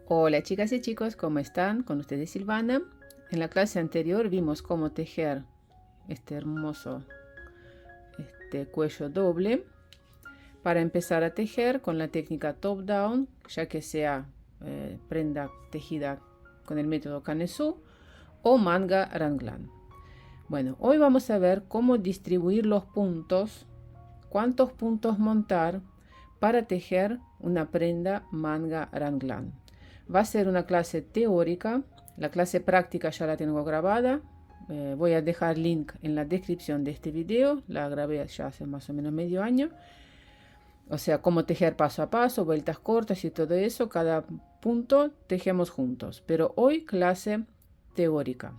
Hola chicas y chicos, ¿cómo están? Con ustedes Silvana. En la clase anterior vimos cómo tejer este hermoso cuello doble. Para empezar a tejer con la técnica top down, ya que sea prenda tejida con el método Canesú o manga raglan. Bueno, hoy vamos a ver cómo distribuir los puntos, cuántos puntos montar para tejer una prenda manga raglan. Va a ser una clase teórica, la clase práctica ya la tengo grabada. Voy a dejar link en la descripción de este video, la grabé ya hace más o menos medio año. O sea, cómo tejer paso a paso, vueltas cortas y todo eso, cada punto tejemos juntos. Pero hoy clase teórica.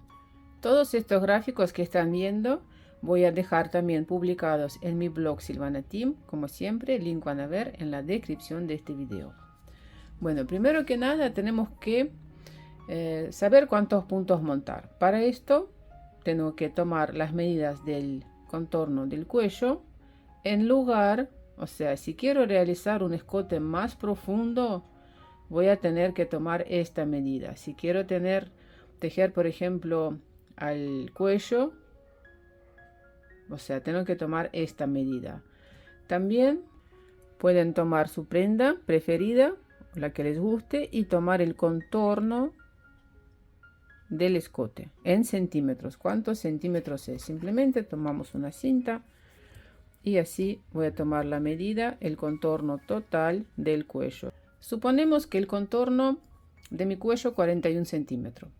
Todos estos gráficos que están viendo voy a dejar también publicados en mi blog Silvana Team, como siempre, link van a ver en la descripción de este video. Bueno, primero que nada tenemos que saber cuántos puntos montar. Para esto tengo que tomar las medidas del contorno del cuello en lugar, o sea, si quiero realizar un escote más profundo, voy a tener que tomar esta medida. Si quiero tejer, por ejemplo, al cuello, o sea, tengo que tomar esta medida. También pueden tomar su prenda preferida, la que les guste, y tomar el contorno del escote en centímetros. ¿Cuántos centímetros es? Simplemente tomamos una cinta y así voy a tomar la medida, el contorno total del cuello. Suponemos que el contorno de mi cuello 41 centímetros.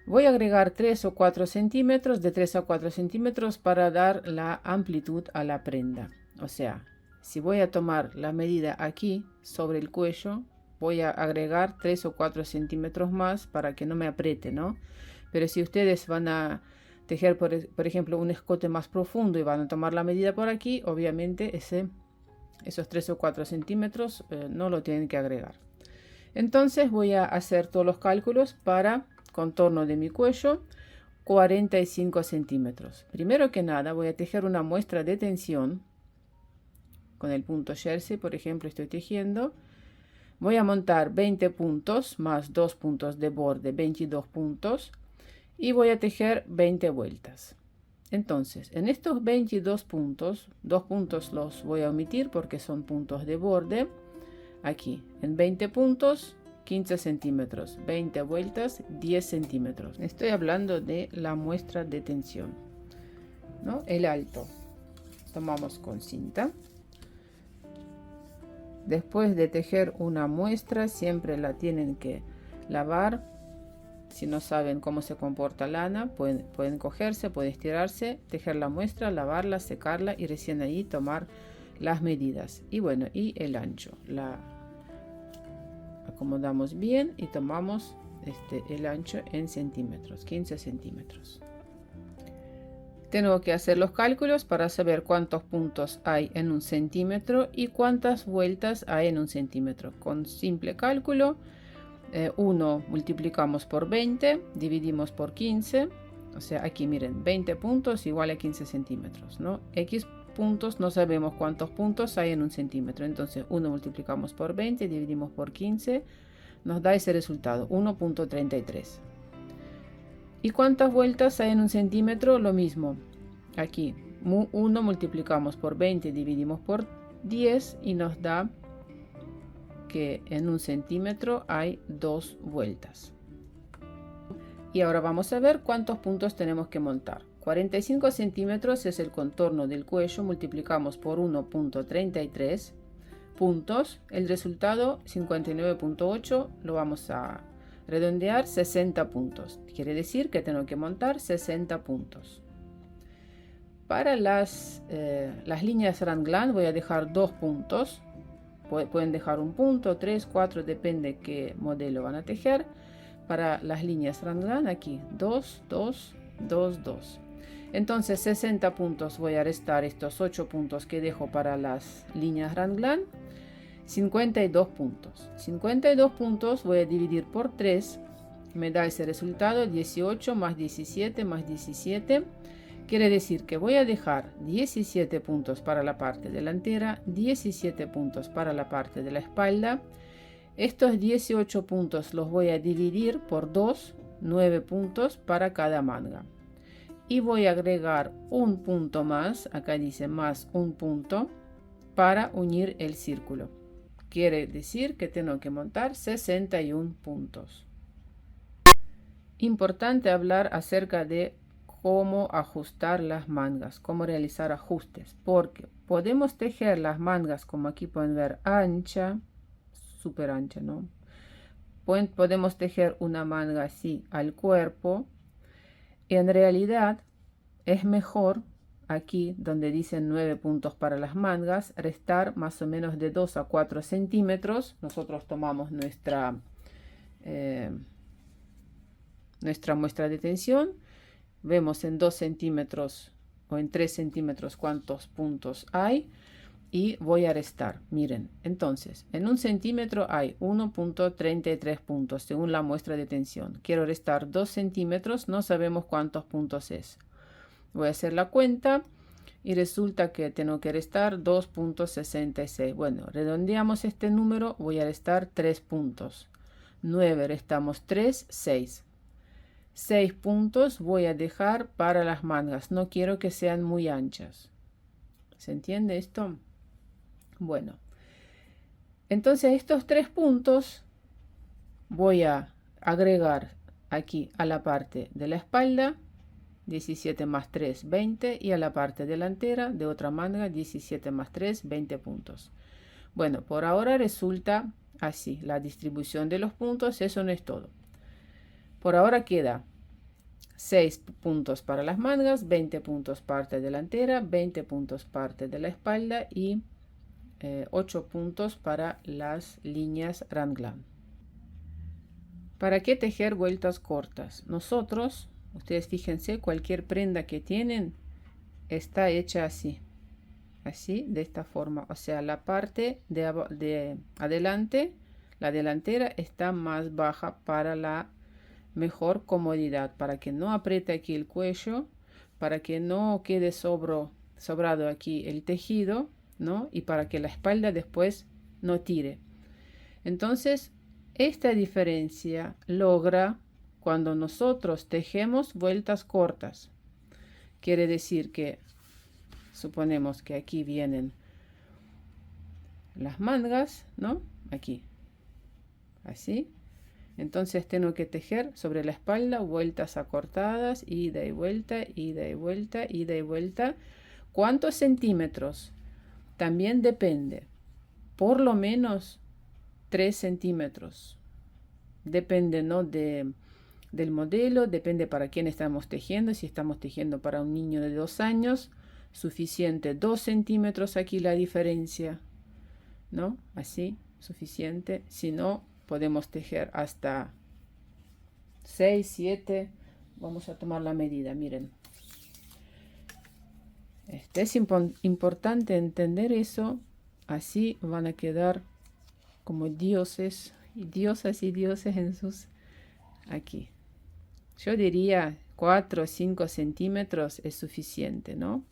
Voy a agregar 3 o 4 centímetros, de 3 a 4 centímetros para dar la amplitud a la prenda. O sea, si voy a tomar la medida aquí sobre el cuello, voy a agregar 3 o 4 centímetros más para que no me apriete, ¿no? Pero si ustedes van a tejer, por ejemplo, un escote más profundo y van a tomar la medida por aquí, obviamente esos 3 o 4 centímetros no lo tienen que agregar. Entonces voy a hacer todos los cálculos para contorno de mi cuello, 45 centímetros. Primero que nada voy a tejer una muestra de tensión con el punto jersey, por ejemplo, estoy tejiendo. Voy a montar 20 puntos más 2 puntos de borde, 22 puntos, y voy a tejer 20 vueltas. Entonces, en estos 22 puntos, 2 puntos los voy a omitir porque son puntos de borde. Aquí, en 20 puntos, 15 centímetros, 20 vueltas, 10 centímetros. Estoy hablando de la muestra de tensión, ¿no? El alto. Tomamos con cinta. Después de tejer una muestra, siempre la tienen que lavar. Si no saben cómo se comporta lana, pueden cogerse, pueden estirarse, tejer la muestra, lavarla, secarla y recién ahí tomar las medidas. Y bueno, y el ancho. La acomodamos bien y tomamos el ancho en centímetros, 15 centímetros. Tengo que hacer los cálculos para saber cuántos puntos hay en un centímetro y cuántas vueltas hay en un centímetro. Con simple cálculo, 1 multiplicamos por 20, dividimos por 15, o sea, aquí miren, 20 puntos igual a 15 centímetros, ¿no? X puntos, no sabemos cuántos puntos hay en un centímetro, entonces 1 multiplicamos por 20, dividimos por 15, nos da ese resultado, 1.33. ¿Y cuántas vueltas hay en un centímetro? Lo mismo. Aquí 1 multiplicamos por 20, dividimos por 10 y nos da que en un centímetro hay 2 vueltas. Y ahora vamos a ver cuántos puntos tenemos que montar. 45 centímetros es el contorno del cuello, multiplicamos por 1.33 puntos. El resultado 59.8 lo vamos a redondear 60 puntos. Quiere decir que tengo que montar 60 puntos. Para las líneas raglan voy a dejar 2 puntos. Pueden dejar un punto, 3, 4, depende qué modelo van a tejer. Para las líneas raglan aquí 2, 2, 2, 2. Entonces 60 puntos voy a restar estos 8 puntos que dejo para las líneas raglan. 52 puntos. 52 puntos voy a dividir por 3. Me da ese resultado 18 más 17 más 17. Quiere decir que voy a dejar 17 puntos para la parte delantera, 17 puntos para la parte de la espalda Estos 18 puntos los voy a dividir por 2, 9 puntos para cada manga. Y voy a agregar un punto más, acá dice más un punto, para unir el círculo. Quiere decir que tengo que montar 61 puntos. Importante hablar acerca de cómo ajustar las mangas, cómo realizar ajustes, porque podemos tejer las mangas, como aquí pueden ver, ancha, súper ancha, ¿no? Podemos tejer una manga así al cuerpo, y en realidad es mejor aquí donde dicen 9 puntos para las mangas, restar más o menos de 2 a 4 centímetros. Nosotros tomamos nuestra muestra de tensión, vemos en 2 centímetros o en 3 centímetros cuántos puntos hay y voy a restar. Miren, entonces en 1 centímetro hay 1.33 puntos según la muestra de tensión. Quiero restar 2 centímetros, no sabemos cuántos puntos es. Voy a hacer la cuenta y resulta que tengo que restar 2.66. Bueno, redondeamos este número, voy a restar 3 puntos. 9 restamos 3, 6. 6 puntos voy a dejar para las mangas, no quiero que sean muy anchas. ¿Se entiende esto? Bueno, entonces estos 3 puntos voy a agregar aquí a la parte de la espalda, 17 más 3, 20, y a la parte delantera de otra manga, 17 más 3, 20 puntos. Bueno, por ahora resulta así, la distribución de los puntos, eso no es todo. Por ahora queda 6 puntos para las mangas, 20 puntos parte delantera, 20 puntos parte de la espalda y 8 puntos para las líneas raglan. ¿Para qué tejer vueltas cortas? Nosotros, ustedes fíjense, cualquier prenda que tienen está hecha así, de esta forma. O sea, la parte de adelante, la delantera está más baja para la mejor comodidad, para que no apriete aquí el cuello, para que no quede sobrado aquí el tejido, ¿no? Y para que la espalda después no tire. Entonces, esta diferencia logra cuando nosotros tejemos vueltas cortas. Quiere decir que suponemos que aquí vienen las mangas, ¿no? Aquí, así. Entonces tengo que tejer sobre la espalda vueltas acortadas, ida y vuelta, ida y vuelta, ida y vuelta. ¿Cuántos centímetros? También depende. Por lo menos 3 centímetros. Depende, ¿no? del modelo, depende para quién estamos tejiendo. Si estamos tejiendo para un niño de 2 años, suficiente 2 centímetros aquí la diferencia, ¿no? Así, suficiente. Si no, podemos tejer hasta 6, 7. Vamos a tomar la medida, miren. Es importante entender eso. Así van a quedar como dioses y diosas y dioses en sus... Aquí. Yo diría 4 o 5 centímetros es suficiente, ¿no?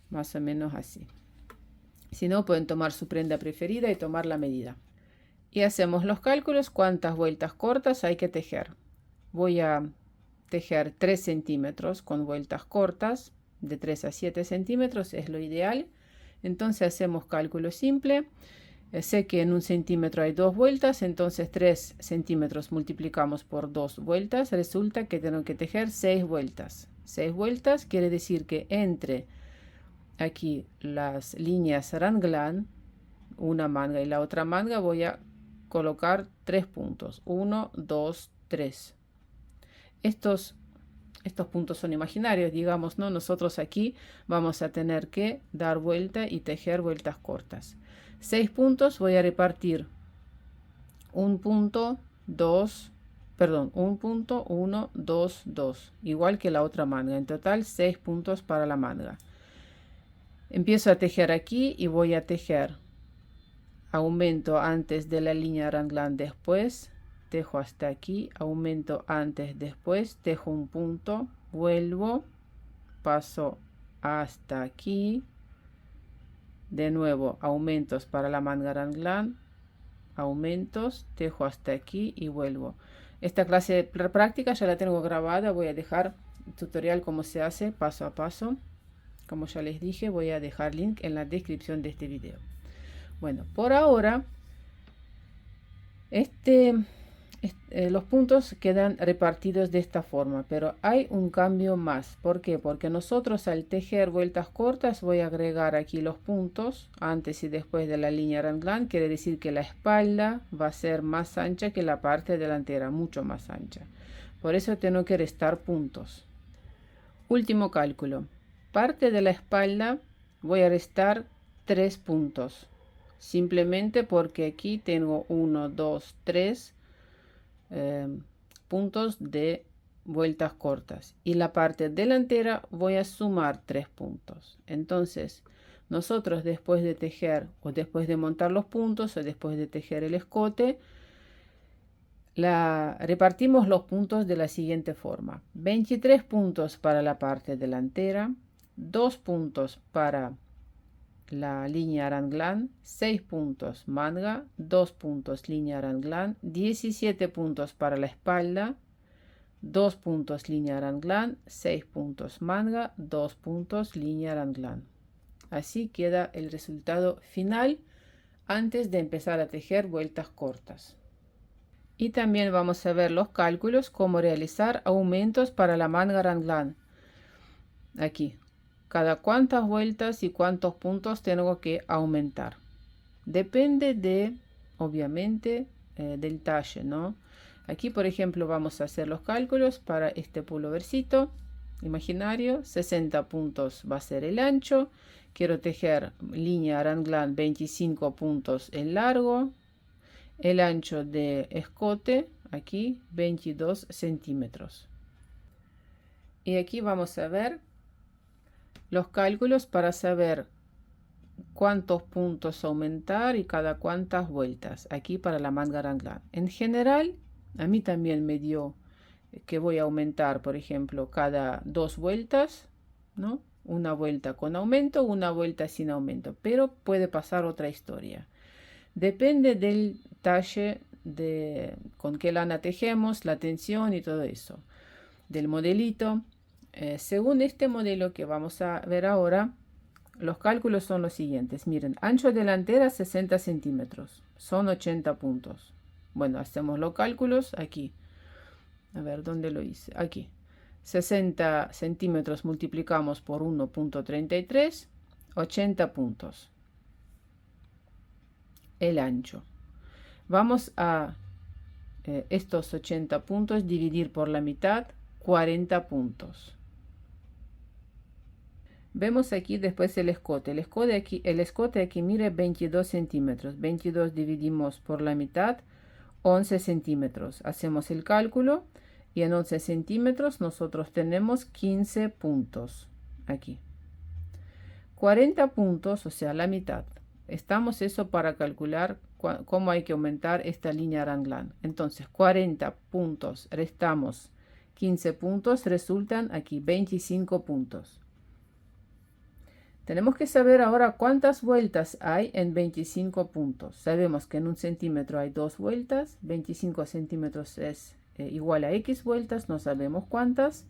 Más o menos así. Si no, pueden tomar su prenda preferida y tomar la medida. Y hacemos los cálculos, cuántas vueltas cortas hay que tejer. Voy a tejer 3 centímetros con vueltas cortas, de 3 a 7 centímetros es lo ideal. Entonces hacemos cálculo simple. Sé que en 1 centímetro hay 2 vueltas, entonces 3 centímetros multiplicamos por 2 vueltas. Resulta que tengo que tejer 6 vueltas. 6 vueltas quiere decir que entre aquí las líneas raglan, una manga y la otra manga, voy a colocar 3 puntos. 1, 2, 3. Estos puntos son imaginarios, digamos, ¿no? Nosotros aquí vamos a tener que dar vuelta y tejer vueltas cortas. 6 puntos voy a repartir 1 punto, 2, perdón, 1 punto, 1, 2, 2, igual que la otra manga. En total 6 puntos para la manga. Empiezo a tejer aquí y voy a tejer. Aumento antes de la línea raglan, después tejo hasta aquí, aumento antes, después tejo un punto, vuelvo, paso hasta aquí, de nuevo aumentos para la manga raglan, aumentos, tejo hasta aquí y vuelvo. Esta clase de práctica ya la tengo grabada, voy a dejar el tutorial cómo se hace paso a paso. Como ya les dije, voy a dejar link en la descripción de este video. Bueno, por ahora los puntos quedan repartidos de esta forma, pero hay un cambio más. ¿Por qué? Porque nosotros al tejer vueltas cortas voy a agregar aquí los puntos antes y después de la línea raglan. Quiere decir que la espalda va a ser más ancha que la parte delantera, mucho más ancha. Por eso tengo que restar puntos. Último cálculo. Parte de la espalda voy a restar 3 puntos. Simplemente porque aquí tengo 1, 2, 3 puntos de vueltas cortas, y la parte delantera voy a sumar 3 puntos. Entonces nosotros después de tejer o después de montar los puntos o después de tejer el escote, repartimos los puntos de la siguiente forma: 23 puntos para la parte delantera, 2 puntos para la línea raglan, 6 puntos manga, 2 puntos línea raglan, 17 puntos para la espalda, 2 puntos línea raglan, 6 puntos manga, 2 puntos línea raglan. Así queda el resultado final antes de empezar a tejer vueltas cortas. Y también vamos a ver los cálculos, cómo realizar aumentos para la manga raglan. Aquí cada cuántas vueltas y cuántos puntos tengo que aumentar. Depende de, obviamente, del talle, ¿no? Aquí, por ejemplo, vamos a hacer los cálculos para este pullovercito imaginario. 60 puntos va a ser el ancho. Quiero tejer línea raglan 25 puntos el largo. El ancho de escote, aquí, 22 centímetros. Y aquí vamos a ver los cálculos para saber cuántos puntos aumentar y cada cuántas vueltas aquí para la manga raglan. En general, a mí también me dio que voy a aumentar, por ejemplo, cada 2 vueltas, ¿no? Una vuelta con aumento, una vuelta sin aumento, pero puede pasar otra historia. Depende del talle con qué lana tejemos, la tensión y todo eso, del modelito. Según este modelo que vamos a ver ahora, los cálculos son los siguientes. Miren, ancho delantera 60 centímetros, son 80 puntos. Bueno, hacemos los cálculos aquí. A ver, ¿dónde lo hice? Aquí. 60 centímetros multiplicamos por 1.33, 80 puntos. El ancho. Vamos a estos 80 puntos dividir por la mitad, 40 puntos. Vemos aquí después el escote. El escote aquí, mire, 22 centímetros. 22 dividimos por la mitad, 11 centímetros. Hacemos el cálculo y en 11 centímetros nosotros tenemos 15 puntos. Aquí. 40 puntos, o sea, la mitad. Estamos eso para calcular cómo hay que aumentar esta línea raglan. Entonces, 40 puntos, restamos 15 puntos, resultan aquí 25 puntos. Tenemos que saber ahora cuántas vueltas hay en 25 puntos. Sabemos que en 1 centímetro hay 2 vueltas, 25 centímetros es igual a X vueltas, no sabemos cuántas.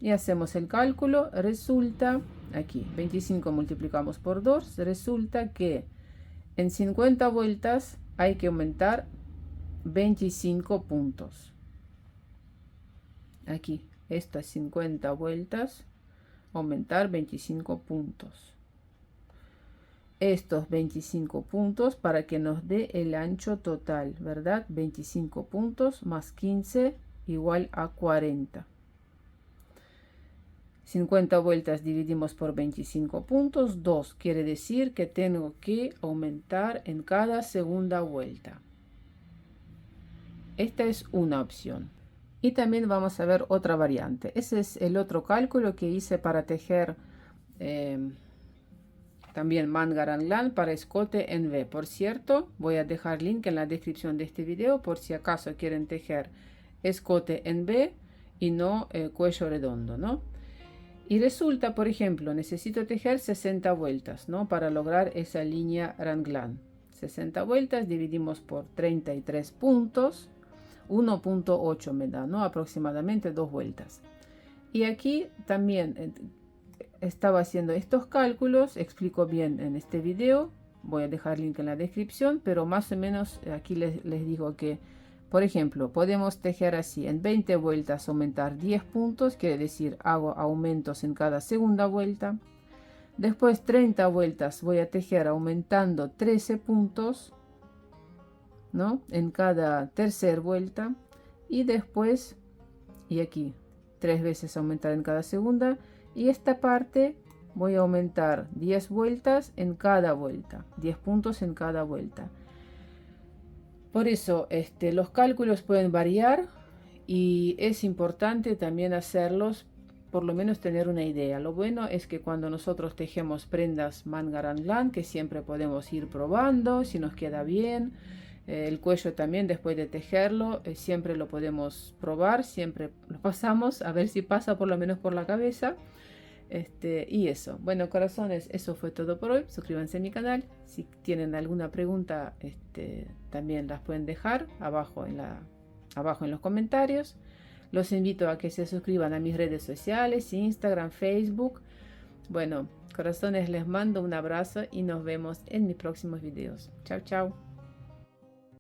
Y hacemos el cálculo, resulta, aquí 25 multiplicamos por 2, resulta que en 50 vueltas hay que aumentar 25 puntos. Aquí, estas 50 vueltas, aumentar 25 puntos. Estos 25 puntos para que nos dé el ancho total, ¿verdad? 25 puntos más 15 igual a 40. 50 vueltas dividimos por 25 puntos, 2. Quiere decir que tengo que aumentar en cada segunda vuelta. Esta es una opción. Y también vamos a ver otra variante. Ese es el otro cálculo que hice para tejer también manga raglan para escote en V. Por cierto, voy a dejar link en la descripción de este video por si acaso quieren tejer escote en V y no cuello redondo, ¿no? Y resulta, por ejemplo, necesito tejer 60 vueltas, ¿no? Para lograr esa línea raglan. 60 vueltas, dividimos por 33 puntos, 1.8 me da, ¿no? Aproximadamente 2 vueltas. Y aquí también estaba haciendo estos cálculos, explico bien en este video, voy a dejar el link en la descripción, pero más o menos aquí les digo que, por ejemplo, podemos tejer así, en 20 vueltas aumentar 10 puntos, quiere decir hago aumentos en cada segunda vuelta. Después 30 vueltas voy a tejer aumentando 13 puntos, ¿no? En cada tercera vuelta. Y después, y aquí 3 veces aumentar en cada segunda. Y esta parte voy a aumentar 10 vueltas en cada vuelta, 10 puntos en cada vuelta. Por eso los cálculos pueden variar y es importante también hacerlos, por lo menos tener una idea. Lo bueno es que cuando nosotros tejemos prendas manga raglan, que siempre podemos ir probando si nos queda bien. El cuello también, después de tejerlo, siempre lo podemos probar, siempre lo pasamos a ver si pasa por lo menos por la cabeza. Y eso, bueno, corazones, eso fue todo por hoy. Suscríbanse a mi canal. Si tienen alguna pregunta, también las pueden dejar abajo en los comentarios. Los invito a que se suscriban a mis redes sociales, Instagram, Facebook. Bueno, corazones, les mando un abrazo y nos vemos en mis próximos videos. Chao, chao.